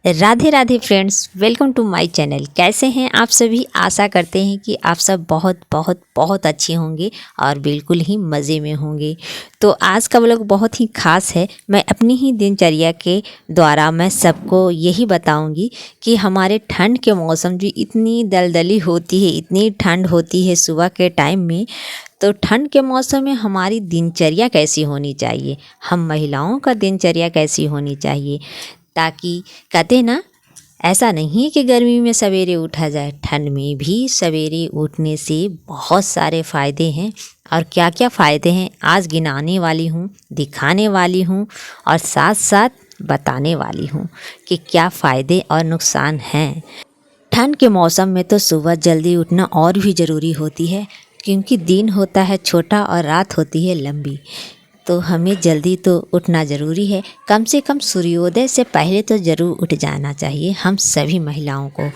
Radhe Radhe friends, welcome to my channel. कैसे हैं आप सभी? आशा करते हैं कि आप सब बहुत बहुत बहुत अच्छे होंगे और बिल्कुल ही मज़े में होंगे। तो आज का व्लॉग बहुत ही ख़ास है। मैं अपनी ही दिनचर्या के द्वारा मैं सबको यही बताऊंगी कि हमारे ठंड के मौसम जो इतनी दलदली होती है, इतनी ठंड होती है सुबह के टाइम में, तो ठंड के मौसम में हमारी दिनचर्या कैसी होनी चाहिए, हम महिलाओं का दिनचर्या कैसी होनी चाहिए, ताकि कहते हैं ना, ऐसा नहीं है कि गर्मी में सवेरे उठा जाए, ठंड में भी सवेरे उठने से बहुत सारे फ़ायदे हैं। और क्या क्या फ़ायदे हैं आज गिनाने वाली हूँ, दिखाने वाली हूँ और साथ साथ बताने वाली हूँ कि क्या फ़ायदे और नुकसान हैं। ठंड के मौसम में तो सुबह जल्दी उठना और भी ज़रूरी होती है, क्योंकि दिन होता है छोटा और रात होती है लंबी। तो हमें जल्दी तो उठना ज़रूरी है। कम से कम सूर्योदय से पहले तो ज़रूर उठ जाना चाहिए हम सभी महिलाओं को,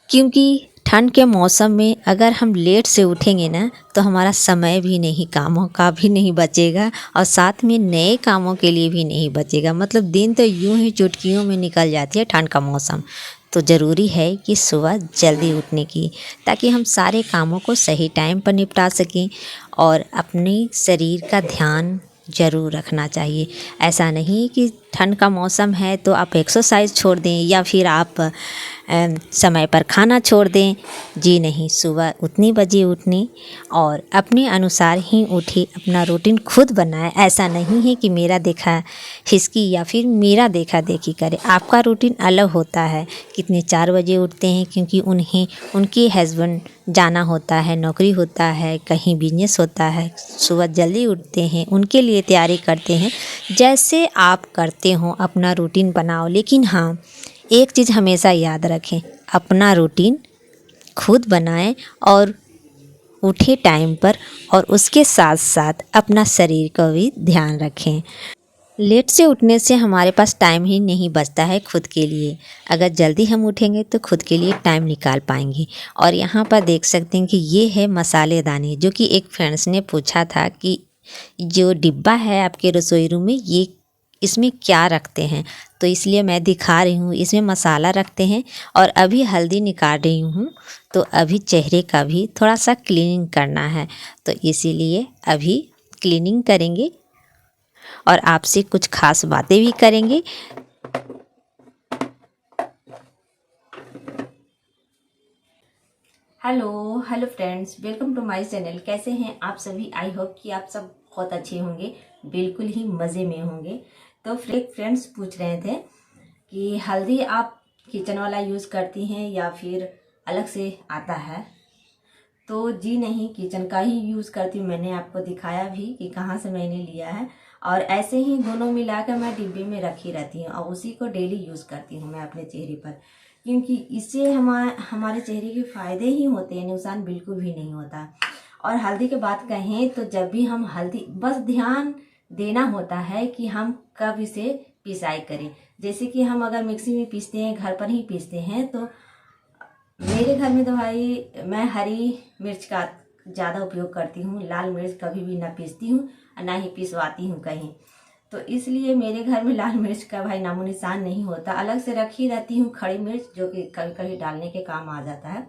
क्योंकि ठंड के मौसम में अगर हम लेट से उठेंगे ना, तो हमारा समय भी नहीं, कामों का भी नहीं बचेगा और साथ में नए कामों के लिए भी नहीं बचेगा। मतलब दिन तो यूं ही चुटकियों में निकल जाती है ठंड का मौसम। तो ज़रूरी है कि सुबह जल्दी उठने की, ताकि हम सारे कामों को सही टाइम पर निपटा सकें और अपने शरीर का ध्यान ज़रूर रखना चाहिए। ऐसा नहीं कि ठंड का मौसम है तो आप एक्सरसाइज छोड़ दें या फिर आप समय पर खाना छोड़ दें। जी नहीं, सुबह उतनी बजे उठने और अपने अनुसार ही उठे, अपना रूटीन खुद बनाए। ऐसा नहीं है कि मेरा देखा हिसकी या फिर मेरा देखा देखी करे। आपका रूटीन अलग होता है। कितने 4 बजे उठते हैं, क्योंकि उन्हें उनके हस्बैंड जाना होता है, नौकरी होता है, कहीं बिजनेस होता है। सुबह जल्दी उठते हैं, उनके लिए तैयारी करते हैं। जैसे आप करते हो अपना रूटीन बनाओ, लेकिन हाँ, एक चीज़ हमेशा याद रखें, अपना रूटीन खुद बनाएं और उठे टाइम पर, और उसके साथ साथ अपना शरीर का भी ध्यान रखें। लेट से उठने से हमारे पास टाइम ही नहीं बचता है खुद के लिए। अगर जल्दी हम उठेंगे तो खुद के लिए टाइम निकाल पाएंगे। और यहाँ पर देख सकते हैं कि ये है मसालेदानी, जो कि एक फ्रेंड्स ने पूछा था कि जो डिब्बा है आपके रसोई रूम में, ये इसमें क्या रखते हैं। तो इसलिए मैं दिखा रही हूँ, इसमें मसाला रखते हैं। और अभी हल्दी निकाल रही हूँ, तो अभी चेहरे का भी थोड़ा सा क्लीनिंग करना है, तो इसीलिए अभी क्लीनिंग करेंगे और आपसे कुछ खास बातें भी करेंगे। Hello friends, welcome to my channel. कैसे हैं आप सभी? आई होप कि आप सब बहुत अच्छे होंगे, बिल्कुल ही मज़े में होंगे। तो फ्रेंड्स पूछ रहे थे कि हल्दी आप किचन वाला यूज़ करती हैं या फिर अलग से आता है। तो जी नहीं, किचन का ही यूज़ करती हूँ। मैंने आपको दिखाया भी कि कहाँ से मैंने लिया है, और ऐसे ही दोनों मिलाकर मैं डिब्बे में रखी रहती हूँ और उसी को डेली यूज़ करती हूँ मैं अपने चेहरे पर, क्योंकि इससे हमारे चेहरे के फ़ायदे ही होते हैं, नुकसान बिल्कुल भी नहीं होता। और हल्दी की बात कहें तो जब भी हम हल्दी, बस ध्यान देना होता है कि हम कब इसे पिसाई करें। जैसे कि हम अगर मिक्सी में पीसते हैं, घर पर ही पीसते हैं, तो मेरे घर में तो भाई मैं हरी मिर्च का ज़्यादा उपयोग करती हूँ। लाल मिर्च कभी भी ना पीसती हूँ और ना ही पिसवाती हूँ कहीं। तो इसलिए मेरे घर में लाल मिर्च का भाई नामो निशान नहीं होता। अलग से रखी रहती हूँ खड़ी मिर्च, जो कि कभी कभी डालने के काम आ जाता है।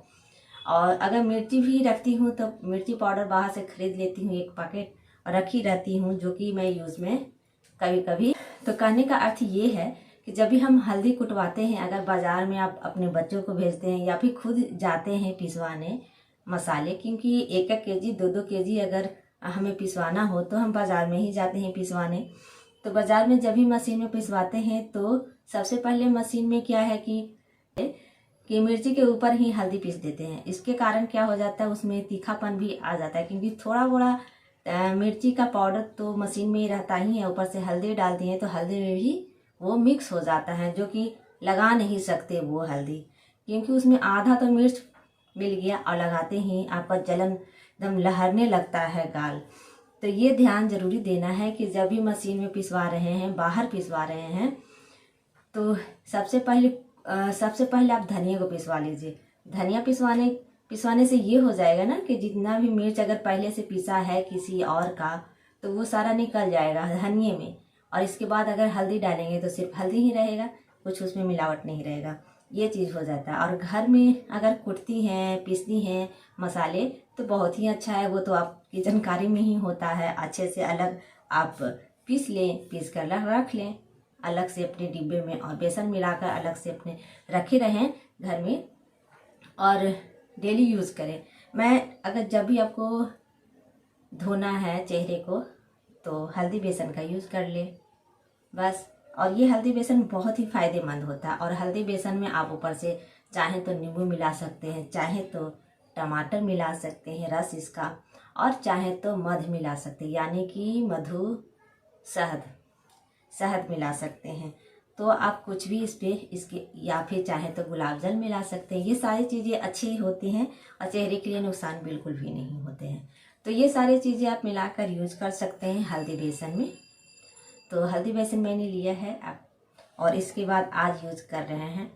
और अगर मिर्ची भी रखती हूँ तो मिर्ची पाउडर बाहर से खरीद लेती हूँ 1 पैकेट और रखी रहती हूँ, जो कि मैं यूज़ में कभी कभी। तो कहने का अर्थ ये है कि जब भी हम हल्दी कुटवाते हैं, अगर बाज़ार में आप अपने बच्चों को भेजते हैं या फिर खुद जाते हैं पिसवाने मसाले, क्योंकि 1-1 केजी 2-2 केजी अगर हमें पिसवाना हो तो हम बाज़ार में ही जाते हैं पिसवाने। तो बाज़ार में जब भी मशीन में पिसवाते हैं, तो सबसे पहले मशीन में क्या है कि मिर्ची के ऊपर ही हल्दी पीस देते हैं। इसके कारण क्या हो जाता है, उसमें तीखापन भी आ जाता है, क्योंकि थोड़ा बड़ा मिर्ची का पाउडर तो मशीन में ही रहता ही है, ऊपर से हल्दी डाल दिए तो हल्दी में भी वो मिक्स हो जाता है, जो कि लगा नहीं सकते वो हल्दी, क्योंकि उसमें आधा तो मिर्च मिल गया और लगाते ही आपका जलन एकदम लहरने लगता है गाल। तो ये ध्यान जरूरी देना है कि जब भी मशीन में पिसवा रहे हैं, बाहर पिसवा रहे हैं, तो सबसे पहले आप धनिया को पिसवा लीजिए। धनिया पिसवाने से ये हो जाएगा ना कि जितना भी मिर्च अगर पहले से पिसा है किसी और का, तो वो सारा निकल जाएगा धनिये में। और इसके बाद अगर हल्दी डालेंगे तो सिर्फ हल्दी ही रहेगा, कुछ उसमें मिलावट नहीं रहेगा, ये चीज़ हो जाता है। और घर में अगर कुटती हैं पीसती हैं मसाले तो बहुत ही अच्छा है, वो तो आपकी जानकारी में ही होता है। अच्छे से अलग आप पीस लें, पीस कर रख लें अलग से अपने डिब्बे में, और बेसन मिलाकर अलग से अपने रखे रहें घर में और डेली यूज़ करें। मैं अगर जब भी आपको धोना है चेहरे को तो हल्दी बेसन का यूज़ कर ले बस। और ये हल्दी बेसन बहुत ही फ़ायदेमंद होता है। और हल्दी बेसन में आप ऊपर से चाहें तो नींबू मिला सकते हैं, चाहे तो टमाटर मिला सकते हैं रस इसका, और चाहे तो मध मिला सकते हैं, यानी कि मधु शहद मिला सकते हैं। तो आप कुछ भी इस पर इसके, या फिर चाहे तो गुलाब जल मिला सकते हैं। ये सारी चीज़ें अच्छी होती हैं और चेहरे के लिए नुकसान बिल्कुल भी नहीं होते हैं। तो ये सारी चीज़ें आप मिलाकर यूज कर सकते हैं हल्दी बेसन में। तो हल्दी बेसन मैंने लिया है आप, और इसके बाद आज यूज कर रहे हैं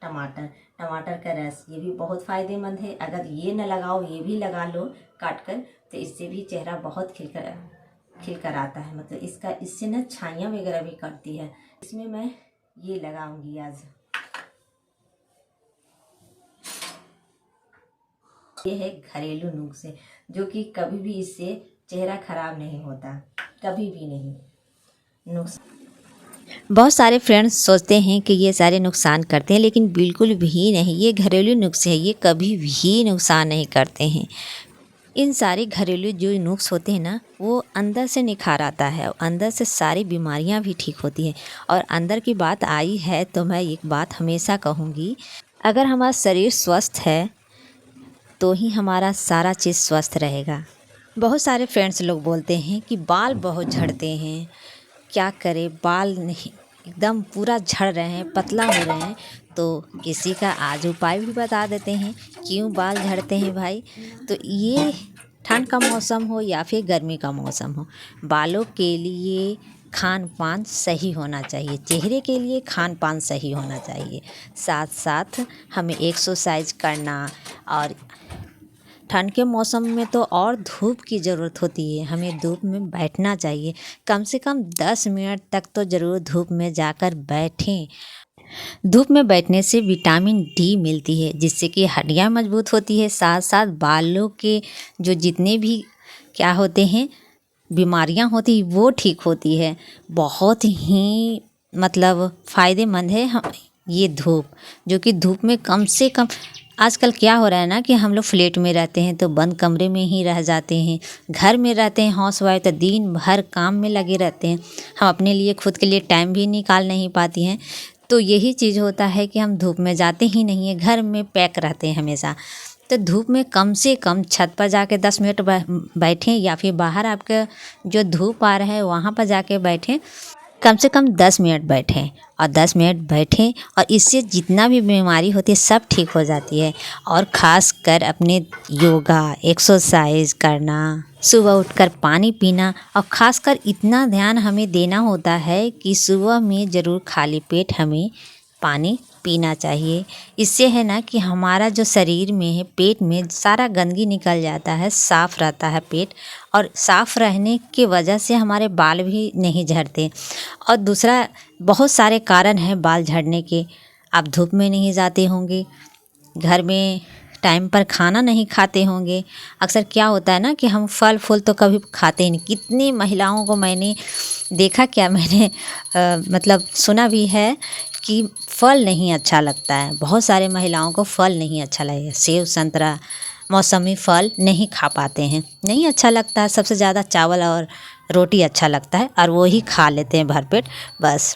टमाटर का रस। ये भी बहुत फ़ायदेमंद है। अगर ये न लगाओ ये भी लगा लो काट कर, तो इससे भी चेहरा बहुत खिल कर आता है। मतलब इससे ना छाइयाँ वगैरह भी करती है। इसमें मैं ये लगाऊंगी आज। ये है घरेलू नुस्खे जो कि कभी भी इससे चेहरा खराब नहीं होता, कभी भी नहीं। बहुत सारे फ्रेंड्स सोचते हैं कि ये सारे नुकसान करते हैं, लेकिन बिल्कुल भी नहीं। ये घरेलू नुस्खे हैं, ये कभी भी नुकसान नहीं करते हैं। इन सारे घरेलू जो नुस्खे होते हैं ना, वो अंदर से निखार आता है, अंदर से सारी बीमारियां भी ठीक होती हैं। और अंदर की बात आई है तो मैं एक बात हमेशा कहूँगी, अगर हमारा शरीर स्वस्थ है तो ही हमारा सारा चीज़ स्वस्थ रहेगा। बहुत सारे फ्रेंड्स लोग बोलते हैं कि बाल बहुत झड़ते हैं, क्या करें, बाल नहीं एकदम पूरा झड़ रहे हैं, पतला हो रहे हैं। तो किसी का आज उपाय भी बता देते हैं क्यों बाल झड़ते हैं भाई। तो ये ठंड का मौसम हो या फिर गर्मी का मौसम हो, बालों के लिए खान पान सही होना चाहिए, चेहरे के लिए खान पान सही होना चाहिए। साथ साथ हमें एक्सरसाइज करना, और ठंड के मौसम में तो और धूप की ज़रूरत होती है। हमें धूप में बैठना चाहिए, कम से कम 10 मिनट तक तो ज़रूर धूप में जाकर बैठें। धूप में बैठने से विटामिन डी मिलती है, जिससे कि हड्डियाँ मजबूत होती है। साथ साथ बालों के जो जितने भी क्या होते हैं बीमारियां होती वो ठीक होती है। बहुत ही मतलब फ़ायदेमंद है ये धूप, जो कि धूप में कम से कम, आजकल क्या हो रहा है ना कि हम लोग फ्लैट में रहते हैं तो बंद कमरे में ही रह जाते हैं। घर में रहते हैं हाउसवाइफ तो दिन भर काम में लगे रहते हैं, हम अपने लिए खुद के लिए टाइम भी निकाल नहीं पाती हैं। तो यही चीज़ होता है कि हम धूप में जाते ही नहीं है, घर में पैक रहते हैं हमेशा। तो धूप में कम से कम छत पर जाके 10 मिनट बैठें, या फिर बाहर आपका जो धूप आ रहा है वहाँ पर जाके बैठें। कम से कम 10 मिनट बैठें, और 10 मिनट बैठें और इससे जितना भी बीमारी होती है सब ठीक हो जाती है। और ख़ास कर अपने योगा एक्सरसाइज करना, सुबह उठकर पानी पीना, और ख़ासकर इतना ध्यान हमें देना होता है कि सुबह में ज़रूर खाली पेट हमें पानी पीना चाहिए। इससे है ना कि हमारा जो शरीर में है, पेट में सारा गंदगी निकल जाता है, साफ़ रहता है पेट, और साफ़ रहने की वजह से हमारे बाल भी नहीं झड़ते। और दूसरा बहुत सारे कारण हैं बाल झड़ने के। आप धूप में नहीं जाते होंगे, घर में टाइम पर खाना नहीं खाते होंगे। अक्सर क्या होता है ना कि हम फल फूल तो कभी खाते ही नहीं। कितनी महिलाओं को मैंने देखा, क्या मैंने मतलब सुना भी है कि फल नहीं अच्छा लगता है। बहुत सारे महिलाओं को फल नहीं अच्छा लगेगा, सेब संतरा मौसमी फल नहीं खा पाते हैं, नहीं अच्छा लगता है। सबसे ज़्यादा चावल और रोटी अच्छा लगता है, और वो ही खा लेते हैं भरपेट, बस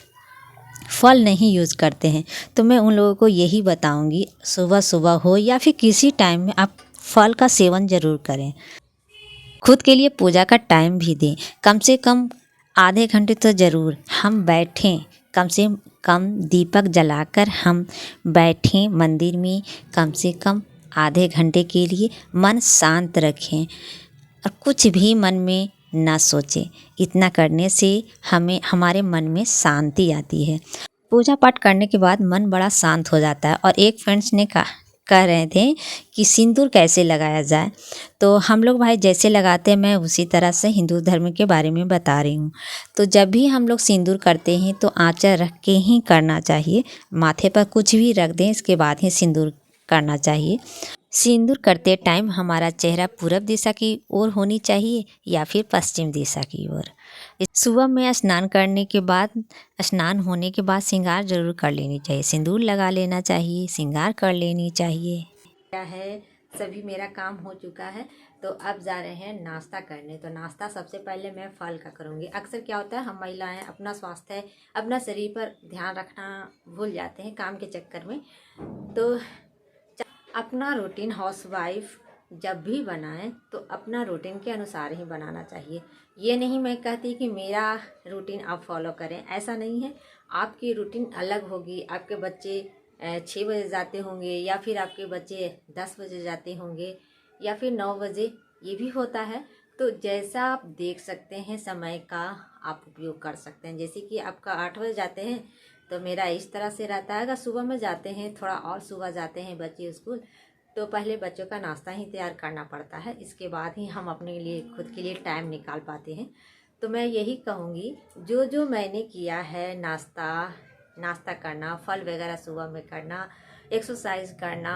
फल नहीं यूज़ करते हैं। तो मैं उन लोगों को यही बताऊंगी, सुबह सुबह हो या फिर किसी टाइम में आप फल का सेवन ज़रूर करें। खुद के लिए पूजा का टाइम भी दें, कम से कम आधे घंटे तो ज़रूर हम बैठें। कम से कम दीपक जलाकर हम बैठें मंदिर में, कम से कम आधे घंटे के लिए मन शांत रखें और कुछ भी मन में ना सोचें। इतना करने से हमें हमारे मन में शांति आती है। पूजा पाठ करने के बाद मन बड़ा शांत हो जाता है। और एक फ्रेंड्स ने कह रहे थे कि सिंदूर कैसे लगाया जाए। तो हम लोग भाई जैसे लगाते हैं मैं उसी तरह से हिंदू धर्म के बारे में बता रही हूँ। तो जब भी हम लोग सिंदूर करते हैं तो आँचल रख के ही करना चाहिए, माथे पर कुछ भी रख दें इसके बाद ही सिंदूर करना चाहिए। सिंदूर करते टाइम हमारा चेहरा पूरब दिशा की ओर होनी चाहिए या फिर पश्चिम दिशा की ओर। सुबह में स्नान करने के बाद, स्नान होने के बाद श्रृंगार जरूर कर लेनी चाहिए, सिंदूर लगा लेना चाहिए, श्रृंगार कर लेनी चाहिए। क्या है, सभी मेरा काम हो चुका है तो अब जा रहे हैं नाश्ता करने। तो नाश्ता सबसे पहले मैं फल का करूँगी। अक्सर क्या होता है हम महिलाएं अपना स्वास्थ्य, अपना शरीर पर ध्यान रखना भूल जाते हैं काम के चक्कर में। तो अपना रूटीन हाउसवाइफ जब भी बनाएं तो अपना रूटीन के अनुसार ही बनाना चाहिए। ये नहीं मैं कहती कि मेरा रूटीन आप फॉलो करें, ऐसा नहीं है। आपकी रूटीन अलग होगी, आपके बच्चे 6 बजे जाते होंगे या फिर आपके बच्चे 10 बजे जाते होंगे या फिर 9 बजे, ये भी होता है। तो जैसा आप देख सकते हैं समय का आप उपयोग कर सकते हैं। जैसे कि आपका 8 बजे जाते हैं तो मेरा इस तरह से रहता है। अगर सुबह में जाते हैं, थोड़ा और सुबह जाते हैं बच्चे स्कूल, तो पहले बच्चों का नाश्ता ही तैयार करना पड़ता है, इसके बाद ही हम अपने लिए खुद के लिए टाइम निकाल पाते हैं। तो मैं यही कहूँगी जो जो मैंने किया है, नाश्ता करना, फल वगैरह सुबह में करना, एक्सरसाइज करना,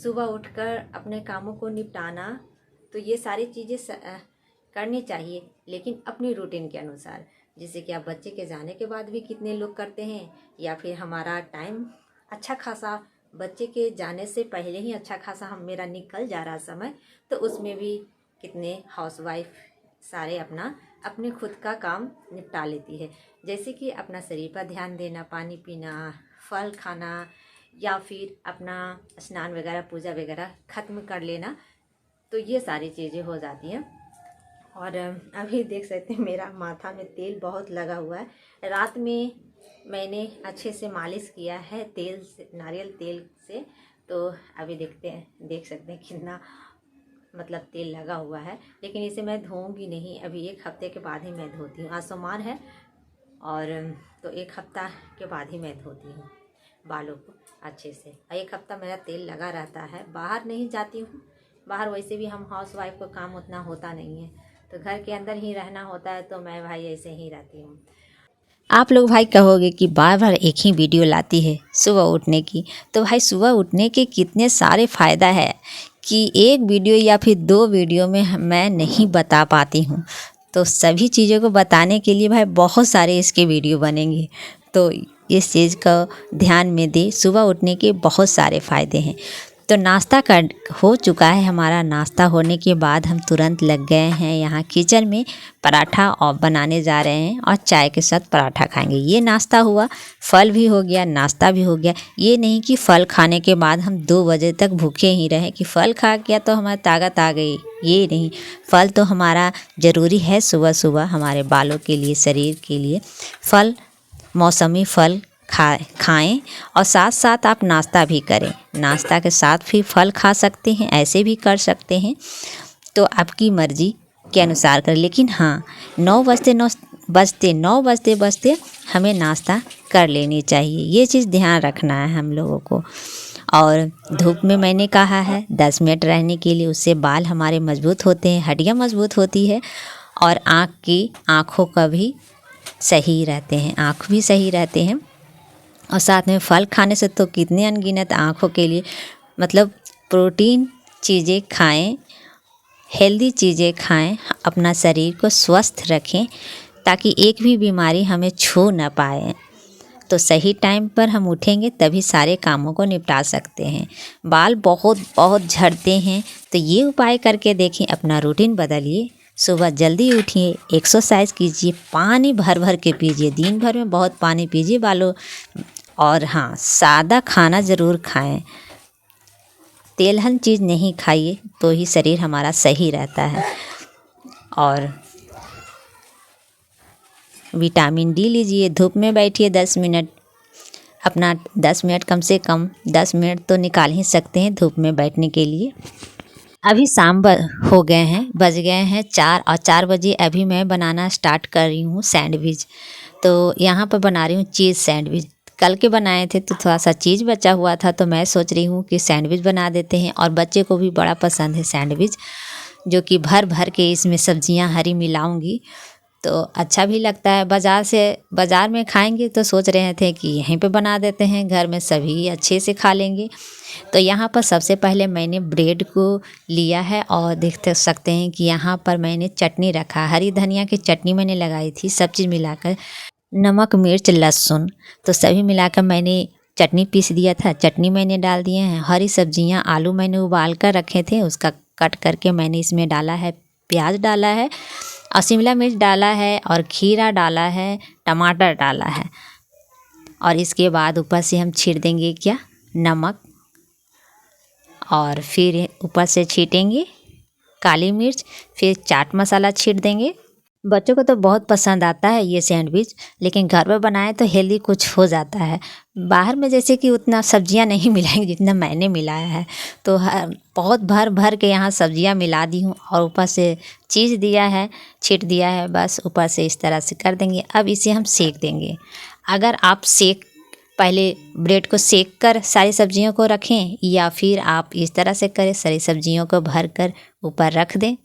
सुबह उठकर अपने कामों को निपटाना, तो ये सारी चीज़ें करनी चाहिए लेकिन अपनी रूटीन के अनुसार। जैसे कि आप बच्चे के जाने के बाद भी कितने लोग करते हैं, या फिर हमारा टाइम अच्छा खासा बच्चे के जाने से पहले ही अच्छा खासा मेरा निकल जा रहा समय, तो उसमें भी कितने हाउसवाइफ सारे अपने खुद का काम निपटा लेती है। जैसे कि अपना शरीर पर ध्यान देना, पानी पीना, फल खाना, या फिर अपना स्नान वगैरह, पूजा वगैरह ख़त्म कर लेना, तो ये सारी चीज़ें हो जाती हैं। और अभी देख सकते हैं मेरा माथा में तेल बहुत लगा हुआ है। रात में मैंने अच्छे से मालिश किया है तेल से, नारियल तेल से। तो अभी देख सकते हैं कितना मतलब तेल लगा हुआ है। लेकिन इसे मैं धोऊंगी नहीं, अभी 1 हफ्ते के बाद ही मैं धोती हूँ। आज सोमवार है और तो 1 हफ्ता के बाद ही मैं धोती हूँ बालों को अच्छे से। 1 हफ्ता मेरा तेल लगा रहता है। बाहर नहीं जाती हूँ, बाहर वैसे भी हम हाउसवाइफ को काम उतना होता नहीं है, तो घर के अंदर ही रहना होता है। तो मैं भाई ऐसे ही रहती हूँ। आप लोग भाई कहोगे कि बार बार एक ही वीडियो लाती है सुबह उठने की। तो भाई सुबह उठने के कितने सारे फ़ायदा है कि एक वीडियो या फिर 2 वीडियो में मैं नहीं बता पाती हूँ। तो सभी चीज़ों को बताने के लिए भाई बहुत सारे इसके वीडियो बनेंगे। तो इस चीज़ का ध्यान में दे, सुबह उठने के बहुत सारे फ़ायदे हैं। तो नाश्ता हो चुका है हमारा। नाश्ता होने के बाद हम तुरंत लग गए हैं यहाँ किचन में पराठा और बनाने जा रहे हैं और चाय के साथ पराठा खाएंगे। ये नाश्ता हुआ, फल भी हो गया, नाश्ता भी हो गया। ये नहीं कि फल खाने के बाद हम 2 बजे तक भूखे ही रहें कि फल खा गया तो हमारी ताकत आ गई, ये नहीं। फल तो हमारा ज़रूरी है सुबह सुबह हमारे बालों के लिए, शरीर के लिए। फल, मौसमी फल खाएं और साथ साथ आप नाश्ता भी करें। नाश्ता के साथ भी फल खा सकते हैं, ऐसे भी कर सकते हैं, तो आपकी मर्ज़ी के अनुसार करें। लेकिन हाँ, 9 बजते हमें नाश्ता कर लेनी चाहिए। ये चीज़ ध्यान रखना है हम लोगों को। और धूप में मैंने कहा है 10 मिनट रहने के लिए, उससे बाल हमारे मजबूत होते हैं, हड्डियाँ मजबूत होती है और आँखों का भी सही रहते हैं, आँख भी सही रहते हैं। और साथ में फल खाने से तो कितने अनगिनत आँखों के लिए, मतलब प्रोटीन चीज़ें खाएं, हेल्दी चीज़ें खाएं, अपना शरीर को स्वस्थ रखें ताकि एक भी बीमारी हमें छू ना पाए। तो सही टाइम पर हम उठेंगे तभी सारे कामों को निपटा सकते हैं। बाल बहुत बहुत झड़ते हैं, तो ये उपाय करके देखें, अपना रूटीन बदलिए। सुबह जल्दी उठिए, एक्सरसाइज कीजिए, पानी भर भर के पीजिए, दिन भर में बहुत पानी पीजिए बालों। और हाँ, सादा खाना ज़रूर खाएं, तेलहन चीज़ नहीं खाइए, तो ही शरीर हमारा सही रहता है। और विटामिन डी लीजिए, धूप में बैठिए 10 मिनट, अपना 10 मिनट, कम से कम 10 मिनट तो निकाल ही सकते हैं धूप में बैठने के लिए। अभी शाम हो गए हैं, बज गए हैं 4 और 4 बजे अभी मैं बनाना स्टार्ट कर रही हूँ सैंडविच। तो यहाँ पर बना रही हूँ चीज़ सैंडविच। कल के बनाए थे तो थोड़ा सा चीज़ बचा हुआ था, तो मैं सोच रही हूँ कि सैंडविच बना देते हैं। और बच्चे को भी बड़ा पसंद है सैंडविच, जो कि भर भर के इसमें सब्जियां हरी मिलाऊंगी तो अच्छा भी लगता है। बाज़ार में खाएंगे तो सोच रहे थे कि यहीं पे बना देते हैं, घर में सभी अच्छे से खा लेंगे। तो यहाँ पर सबसे पहले मैंने ब्रेड को लिया है और देख सकते हैं कि यहाँ पर मैंने चटनी रखा, हरी धनिया की चटनी मैंने लगाई थी, सब चीज़ मिलाकर, नमक मिर्च लहसुन तो सभी मिलाकर मैंने चटनी पीस दिया था। चटनी मैंने डाल दिए हैं, हरी सब्जियां, आलू मैंने उबाल कर रखे थे, उसका कट करके मैंने इसमें डाला है, प्याज डाला है और शिमला मिर्च डाला है और खीरा डाला है, टमाटर डाला है। और इसके बाद ऊपर से हम छीट देंगे क्या, नमक, और फिर ऊपर से छीटेंगे काली मिर्च, फिर चाट मसाला छीट देंगे। बच्चों को तो बहुत पसंद आता है ये सैंडविच, लेकिन घर पर बनाए तो हेल्दी कुछ हो जाता है। बाहर में जैसे कि उतना सब्जियां नहीं मिलाएंगे जितना मैंने मिलाया है, तो बहुत भर भर के यहाँ सब्जियां मिला दी हूँ और ऊपर से चीज़ दिया है, छीट दिया है, बस ऊपर से इस तरह से कर देंगे। अब इसे हम सेक देंगे। अगर आप पहले ब्रेड को सेक कर सारी सब्जियों को रखें, या फिर आप इस तरह से करें, सारी सब्जियों को भर कर ऊपर रख दें,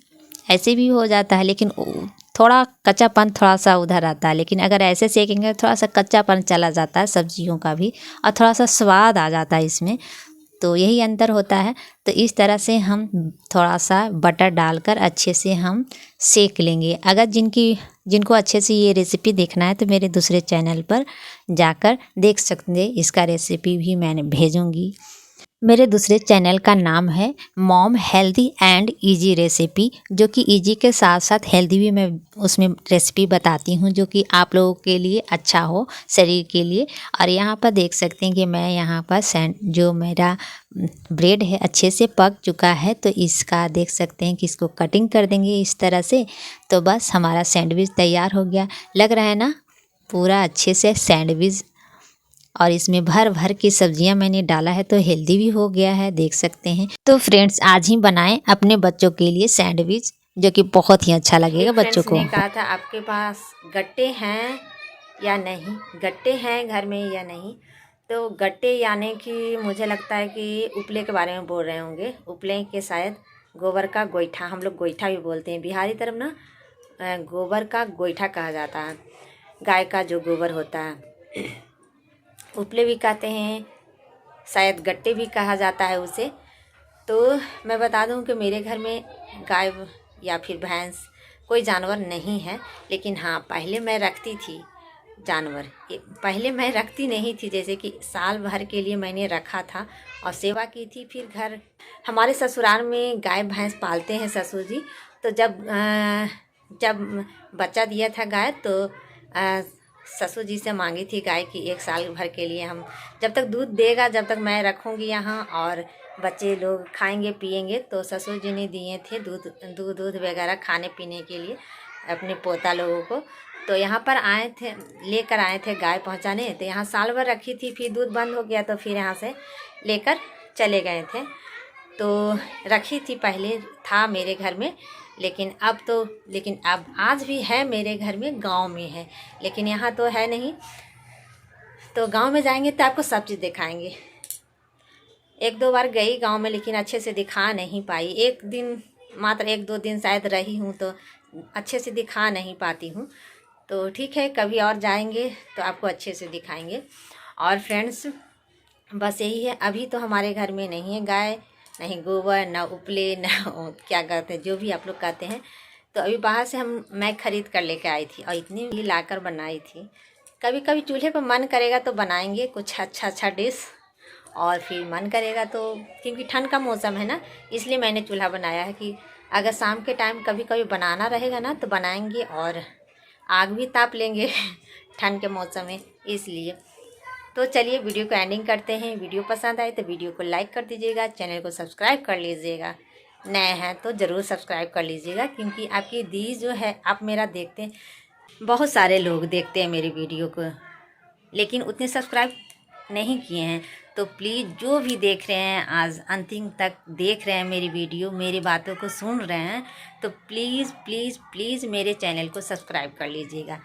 ऐसे भी हो जाता है। लेकिन थोड़ा कच्चापन थोड़ा सा उधर आता है, लेकिन अगर ऐसे सेकेंगे थोड़ा सा कच्चापन चला जाता है सब्जियों का भी, और थोड़ा सा स्वाद आ जाता है इसमें, तो यही अंतर होता है। तो इस तरह से हम थोड़ा सा बटर डालकर अच्छे से हम सेक लेंगे। अगर जिनको अच्छे से ये रेसिपी देखना है तो मेरे दूसरे चैनल पर जाकर देख सकते हैं, इसका रेसिपी भी मैंने भेजूँगी। मेरे दूसरे चैनल का नाम है mom healthy and easy recipe, जो कि इजी के साथ साथ हेल्दी भी मैं उसमें रेसिपी बताती हूँ, जो कि आप लोगों के लिए अच्छा हो शरीर के लिए। और यहाँ पर देख सकते हैं कि मैं यहाँ पर जो मेरा ब्रेड है अच्छे से पक चुका है, तो इसका देख सकते हैं कि इसको कटिंग कर देंगे इस तरह से। तो बस हमारा सैंडविच तैयार हो गया। लग रहा है ना पूरा अच्छे से सैंडविच, और इसमें भर भर की सब्जियां मैंने डाला है तो हेल्दी भी हो गया है, देख सकते हैं। तो फ्रेंड्स आज ही बनाएं अपने बच्चों के लिए सैंडविच, जो कि बहुत ही अच्छा लगेगा बच्चों को। कहा था आपके पास गट्टे हैं या नहीं, गट्टे हैं घर में या नहीं। तो गट्टे यानी कि मुझे लगता है कि उपले के बारे में बोल रहे होंगे। उपले के शायद गोबर का गोईठा, हम लोग गोईठा भी बोलते हैं बिहारी तरफ ना, गोबर का गोईठा कहा जाता है, गाय का जो गोबर होता है। उपले भी कहते हैं, शायद गट्टे भी कहा जाता है उसे। तो मैं बता दूं कि मेरे घर में गाय या फिर भैंस कोई जानवर नहीं है, लेकिन हाँ पहले मैं रखती थी जानवर। पहले मैं रखती नहीं थी, जैसे कि साल भर के लिए मैंने रखा था और सेवा की थी। फिर हमारे ससुराल में गाय भैंस पालते हैं ससुर जी। तो जब बच्चा दिया था गाय, तो ससुर जी से मांगी थी गाय की, एक साल भर के लिए हम जब तक दूध देगा जब तक मैं रखूँगी यहाँ, और बच्चे लोग खाएंगे पिएंगे। तो ससुर जी ने दिए थे दूध वगैरह खाने पीने के लिए अपने पोता लोगों को। तो यहाँ पर लेकर आए थे गाय पहुँचाने। तो यहाँ साल भर रखी थी, फिर दूध बंद हो गया तो फिर यहाँ से लेकर चले गए थे। तो रखी थी, पहले था मेरे घर में, लेकिन अब आज भी है मेरे घर में, गांव में है, लेकिन यहाँ तो है नहीं। तो गांव में जाएंगे तो आपको सब चीज़ दिखाएंगे। एक दो बार गई गांव में, लेकिन अच्छे से दिखा नहीं पाई। मात्र एक दो दिन शायद रही हूँ, तो अच्छे से दिखा नहीं पाती हूँ। तो ठीक है, कभी और जाएंगे तो आपको अच्छे से दिखाएंगे। और फ्रेंड्स बस यही है, अभी तो हमारे घर में नहीं है गाय, नहीं गोबर, ना उपले, ना क्या कहते हैं जो भी आप लोग कहते हैं। तो अभी बाहर से मैं ख़रीद कर लेके आई थी और इतनी भी लाकर बनाई थी। कभी कभी चूल्हे पर मन करेगा तो बनाएंगे कुछ अच्छा डिश, और फिर मन करेगा तो, क्योंकि ठंड का मौसम है ना, इसलिए मैंने चूल्हा बनाया है कि अगर शाम के टाइम कभी कभी बनाना रहेगा ना तो बनाएंगे, और आग भी ताप लेंगे ठंड के मौसम में, इसलिए। तो चलिए वीडियो को एंडिंग करते हैं। वीडियो पसंद आए तो वीडियो को लाइक कर दीजिएगा, चैनल को सब्सक्राइब कर लीजिएगा, नए हैं तो ज़रूर सब्सक्राइब कर लीजिएगा, क्योंकि आपकी दी जो है आप मेरा देखते हैं, बहुत सारे लोग देखते हैं मेरी वीडियो को, लेकिन उतने सब्सक्राइब नहीं किए हैं। तो प्लीज़ जो भी देख रहे हैं, आज अंतिम तक देख रहे हैं मेरी वीडियो, मेरी बातों को सुन रहे हैं, तो प्लीज़ प्लीज़ प्लीज़ मेरे चैनल को सब्सक्राइब कर लीजिएगा।